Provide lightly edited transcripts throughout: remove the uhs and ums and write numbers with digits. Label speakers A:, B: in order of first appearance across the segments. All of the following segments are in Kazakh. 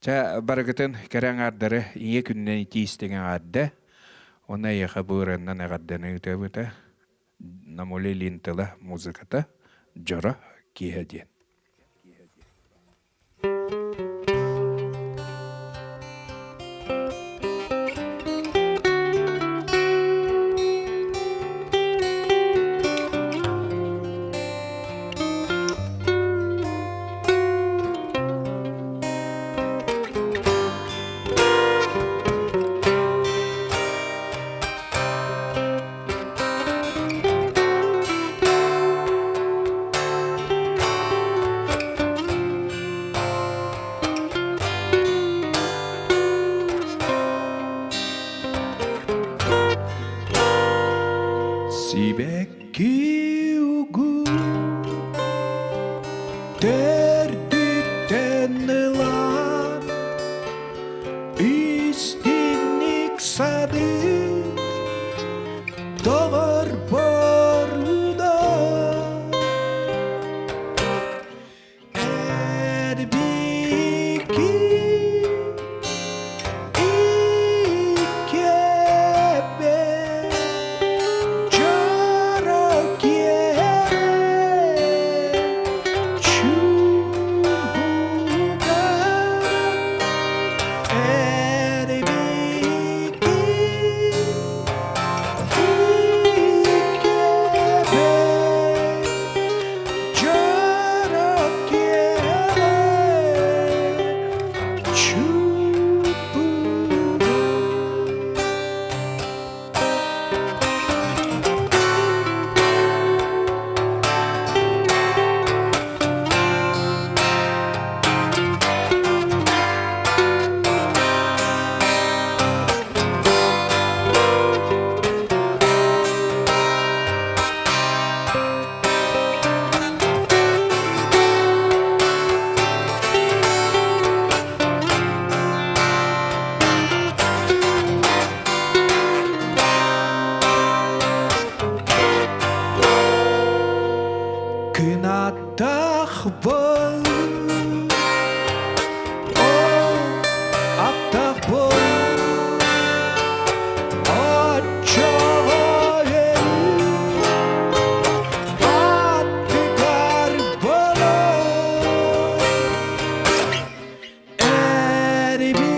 A: Та барагытын кәрәң ардары ие күннен итиістеген адда, она еха бұрыннан ағадданы үтәбіті, намолы линтыла музыката жора киеден. Sibekki ugu terdytten ılan istinlik sadır doğar boruda erbiki ikebe Kınattah bol, attah bol, açar attıgar bol, erbiki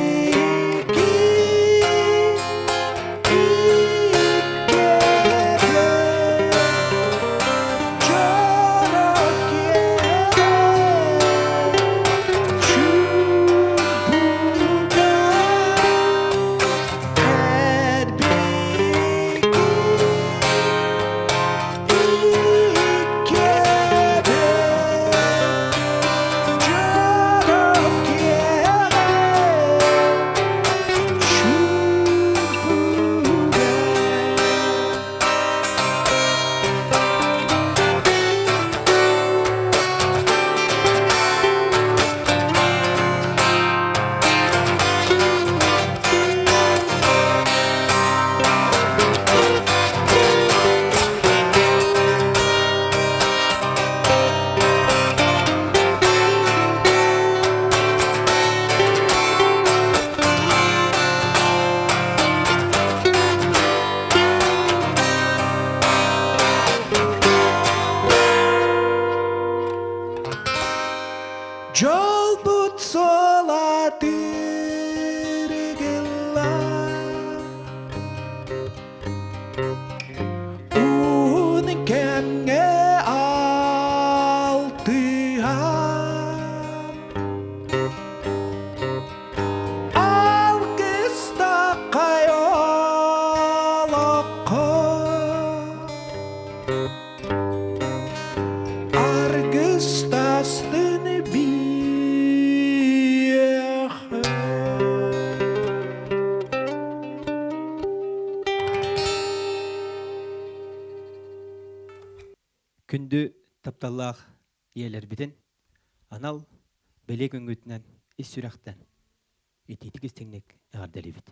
A: Жол бут сола тыргыла ун кемге алтыан алгыста кайолокко аргыстастын
B: Күнді тапталлах иелер бітін, анал бәлек өңгітінен ес сүрақтан, ететік істеңнек әғардалі біт.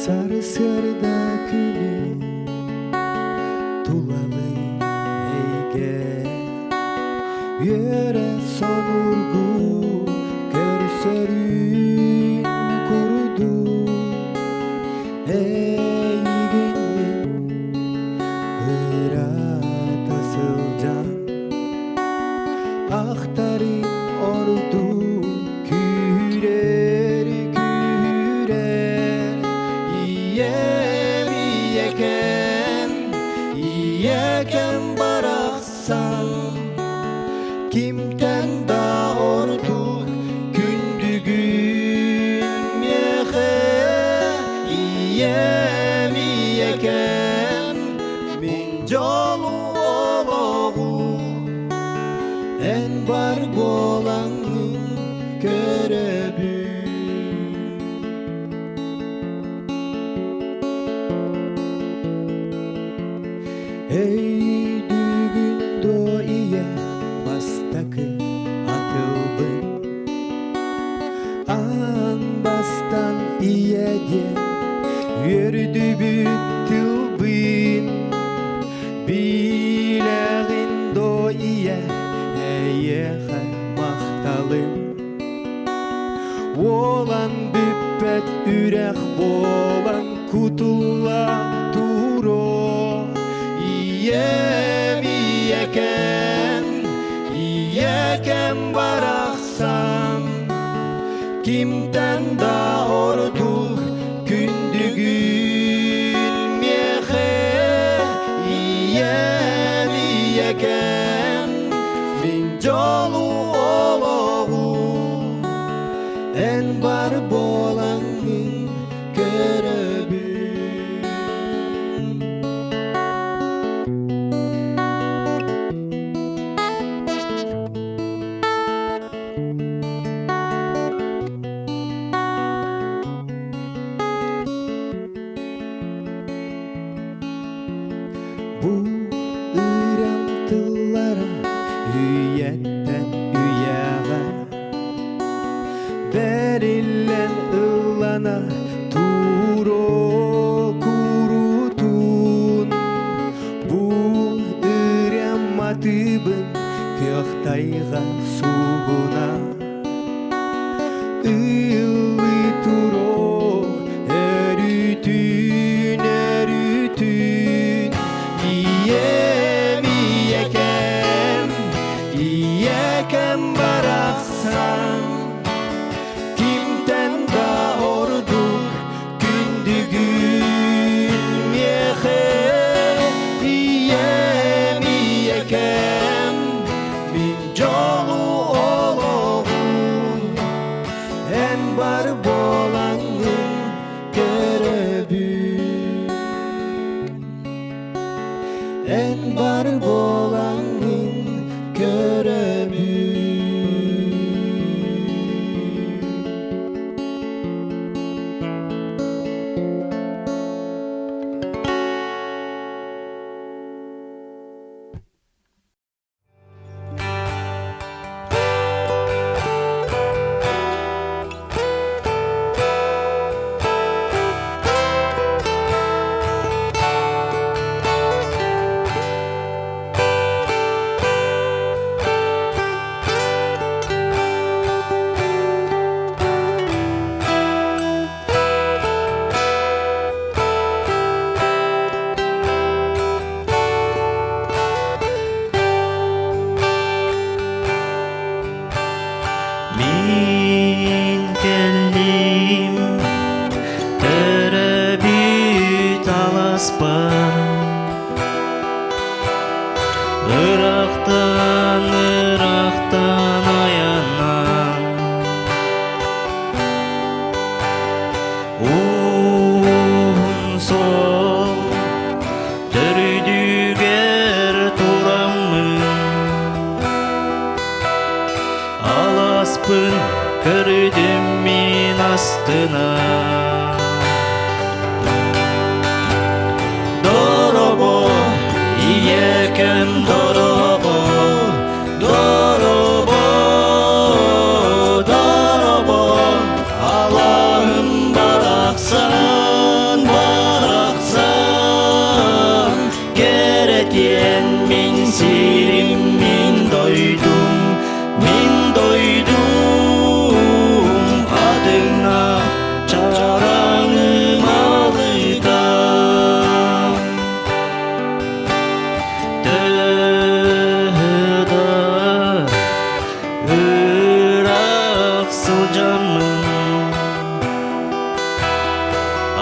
C: Sarı sarıda küle,
B: булалы эйге Үйөрө сонургу көрсөрүн куруду эйгинмен ырата сылжан Ақтарың орду күрер күрер Ием иекен барақсан Кимтен да орду күндүгүн меhe Ием иекен мен жолу ологу En бар болаңның көрөбү Эй дүгүндө ие бастакы атылбын Анбастан иеден өрдүбү тылбын Билегиндо ие эйеха макталым Олан бүппет үрек болан кутула туро Ием иекен барақсан Кимтен да орду күндүгүн меhe Ием иекен мен жолу ологу En бар болаңның көрөбү Бу ырантылара үйеттен үйяға Берилен ылана туро курутун Бу ыряматыбын көктайға сугуна Ылы туро өрүтүн Ием иекен барақсан Кимтен да орду күндүгүн меhe Ием иекен мен жолу ологу En бар болаңның көрөбү En бар болаңның көрөбү Ырақтан аяннан сол төрүдүгер тураммын Аласпын көрдүм мен астына Доробо иекен доробо Аллахым барақсан Керети
C: тиен мин сирим мин дойдум адыңа чараңым алыдам тыда ырак сылжамын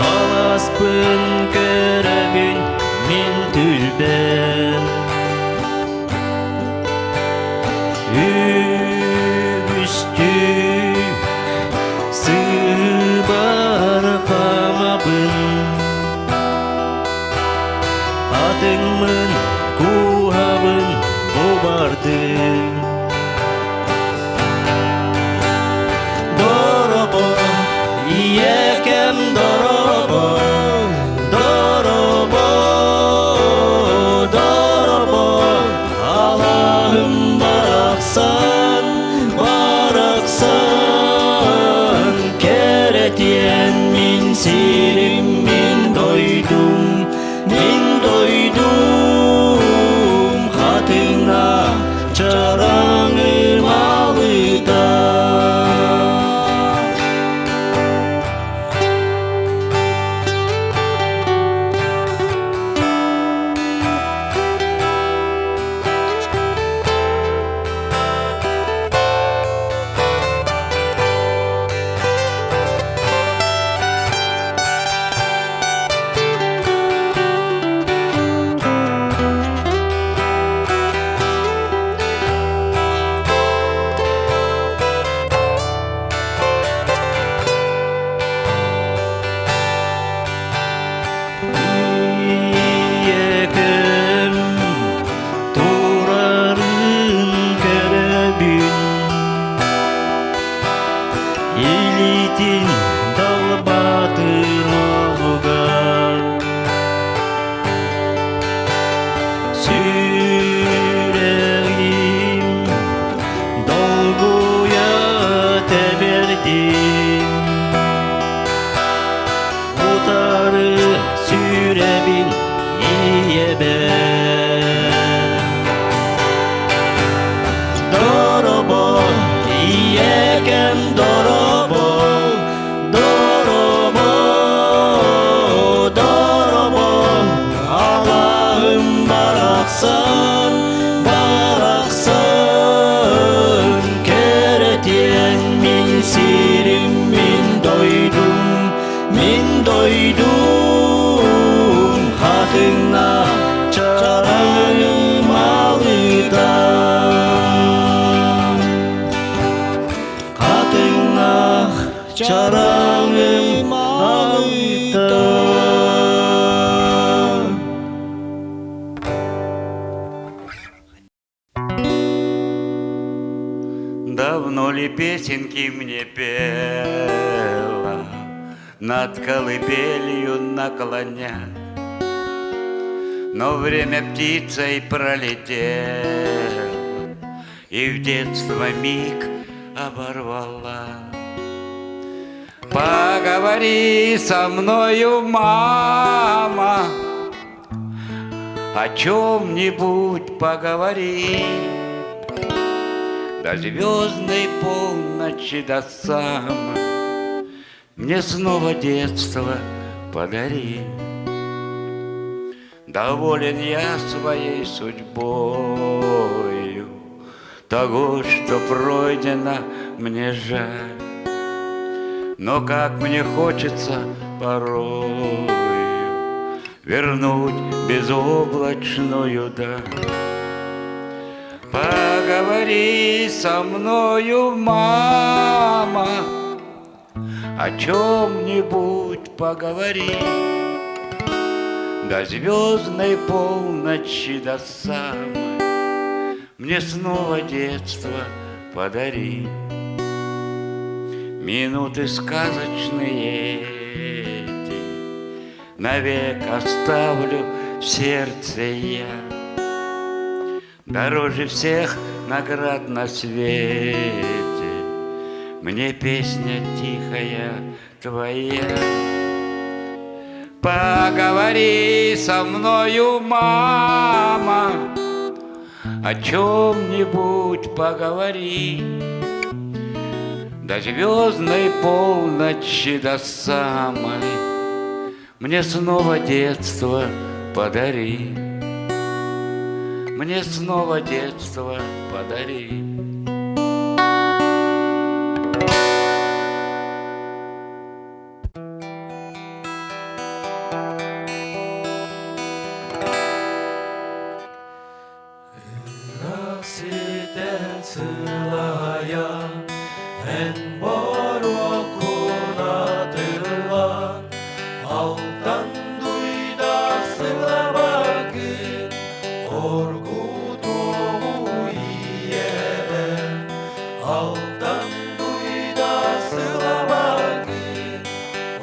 C: аласпын көрөгүн мен түлбен үстүк сыбар камабын атыңмын куабын бобардым доробо иекем доробо Аллахым бараксан керетиен мин сирим мин дойдум хатыңа чараңым алыдам Илитин далбатыр олугар Сүрегим долгуя тебердим Утары сүребин иебен Доробо иекем доробо Аллахым бараксан керетиен мин сирим мин дойдум хатыңа чараңым алыдам хатыңа чараңым алыдам Давно ли песенки мне пела, над колыбелью наклоня, но время птицей пролетело и в детство миг оборвала. Поговори со мною, мама, о чем-нибудь поговори. До звездной полночи, до самой мне снова детство подари. Доволен я своей судьбою, того, что пройдено, мне жаль. Но как мне хочется порою вернуть безоблачную даль. Поговори со мною, мама, о чем-нибудь поговори. До звездной полночи, до самой мне снова детство подари. Минуты сказочные эти навек оставлю в сердце я. Дороже всех наград на свете мне песня тихая твоя. Поговори со мною, мама, о чем-нибудь поговори. До звездной полночи, до самой, мне снова детство подари. Мне снова детство подари.
D: Siten sılaya en boru kunadılar Altan duyda sılamakın orgudu iyebe Altan duyda sılamakın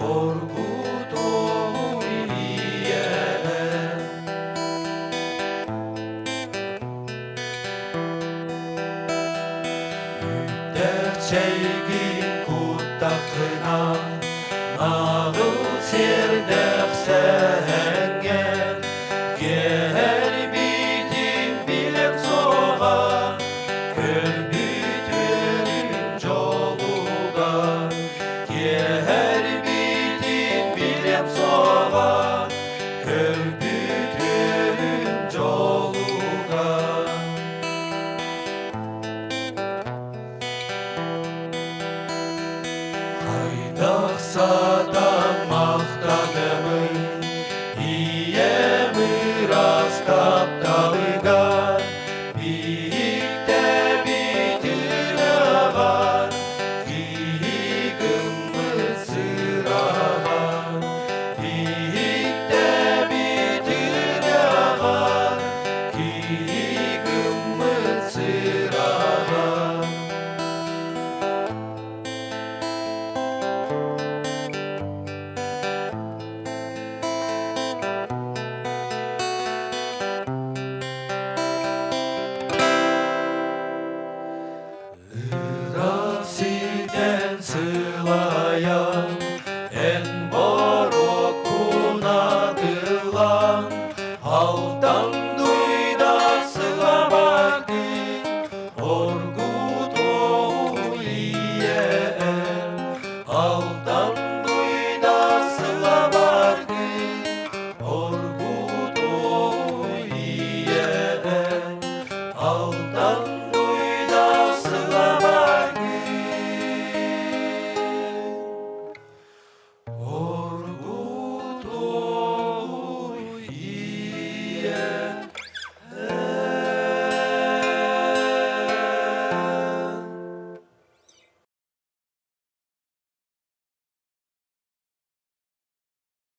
D: orgudu iyebe Der sevgi